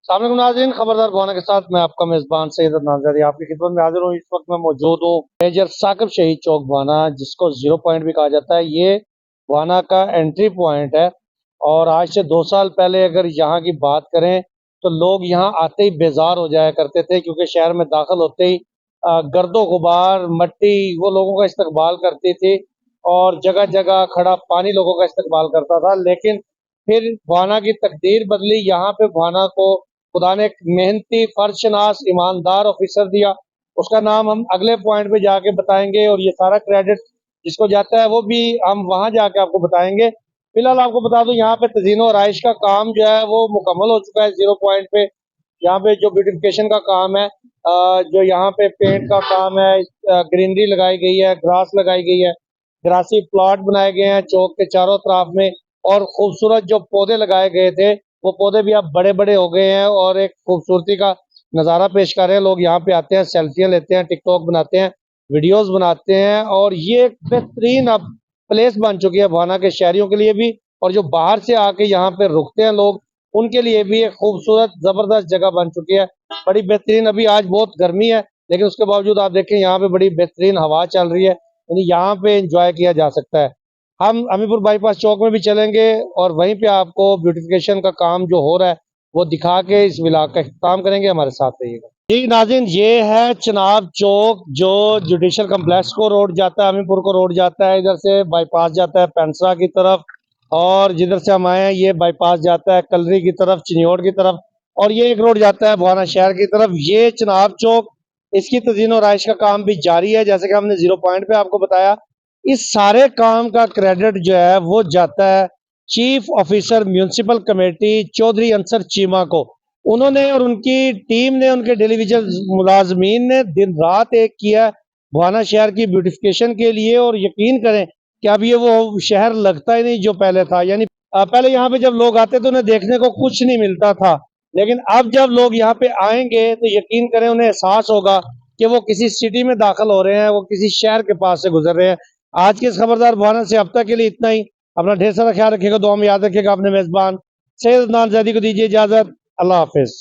सामने नाज़रीन, खबरदार बुआना के साथ मैं आपका मेज़बान सैयद अदनान ज़ैदी आपकी खिदमत में हाजिर हूँ। इस वक्त मैं मौजूद हूँ मेजर साकिब शहीद चौक बुआना, जिसको ज़ीरो पॉइंट भी कहा जाता है। ये बुआना का एंट्री पॉइंट है और आज से 2 साल पहले अगर यहाँ की बात करें तो लोग यहाँ आते ही बेजार हो जाया करते थे, क्योंकि शहर में दाखिल होते ही गर्दो गुबार मट्टी वो लोगों का इस्तकबाल करती थी और जगह जगह खड़ा पानी लोगों का इस्तकबाल करता था। लेकिन फिर बुआना की तकदीर बदली, यहाँ पे बुआना को खुदा ने एक मेहनती फर्शनास ईमानदार ऑफिसर दिया। उसका नाम हम अगले पॉइंट पे जाके बताएंगे और ये सारा क्रेडिट जिसको जाता है वो भी हम वहां जाके आपको बताएंगे। फिलहाल आपको बता दूं, यहाँ पे तज़ीनो और आइश का काम जो है वो मुकम्मल हो चुका है। ज़ीरो पॉइंट पे यहाँ पे जो ब्यूटिफिकेशन का काम है, जो यहाँ पे पेंट का काम है, ग्रीनरी लगाई गई है, ग्रास लगाई गई है, ग्रासी प्लॉट बनाए गए हैं चौक के चारों तरफ में, और खूबसूरत जो पौधे लगाए गए थे वो पौधे भी अब बड़े बड़े हो गए हैं और एक खूबसूरती का नज़ारा पेश कर रहे हैं। लोग यहाँ पे आते हैं, सेल्फियाँ लेते हैं, टिकटॉक बनाते हैं, वीडियोस बनाते हैं, और ये एक बेहतरीन अब प्लेस बन चुकी है बुआना के शहरियों के लिए भी, और जो बाहर से आके यहाँ पे रुकते हैं लोग उनके लिए भी एक खूबसूरत जबरदस्त जगह बन चुकी है। बड़ी बेहतरीन, अभी आज बहुत गर्मी है लेकिन उसके बावजूद आप देखें यहाँ पे बड़ी बेहतरीन हवा चल रही है, यानी यहाँ पे एंजॉय किया जा सकता है। हम अमीपुर बाईपास चौक में भी चलेंगे और वहीं पे आपको ब्यूटिफिकेशन का काम जो हो रहा है वो दिखा के इस विलाग का इख्तिताम करेंगे। हमारे साथ रहिएगा जी नाज़रीन। ये है चनाब चौक, जो जुडिशल कम्प्लेक्स को रोड जाता है, अमीपुर को रोड जाता है, इधर से बाईपास जाता है पेंसरा की तरफ, और जिधर से हम आए हैं ये बाईपास जाता है कलरी की तरफ, चिन्योड़ की तरफ, और ये एक रोड जाता है बुआना शहर की तरफ। ये चनाब चौक, इसकी तज़ीन और आइश का काम भी जारी है, जैसे कि हमने ज़ीरो पॉइंट पे आपको बताया। इस सारे काम का क्रेडिट जो है वो जाता है chief officer municipal committee Chaudhary Ansar Cheema को। उन्होंने और उनकी टीम ने, उनके टेलीविजन मुलाजमीन ने दिन रात एक किया बुआना शहर की ब्यूटिफिकेशन के लिए, और यकीन करें कि अब ये वो शहर लगता ही नहीं जो पहले था। यानी पहले यहाँ पे जब लोग आते तो उन्हें देखने को कुछ नहीं मिलता था, लेकिन अब जब लोग यहाँ पे आएंगे तो यकीन करें उन्हें एहसास होगा कि वो किसी सिटी में दाखिल हो रहे हैं, वो किसी शहर के पास से गुजर रहे हैं। आज के इस खबरदार बुआना से अब तक के लिए इतना ही। अपना ढेर सारा ख्याल रखिएगा, दुआ में याद रखिएगा। अपने मेजबान सैयद अदनान ज़ैदी को दीजिए इजाजत। अल्लाह हाफिज।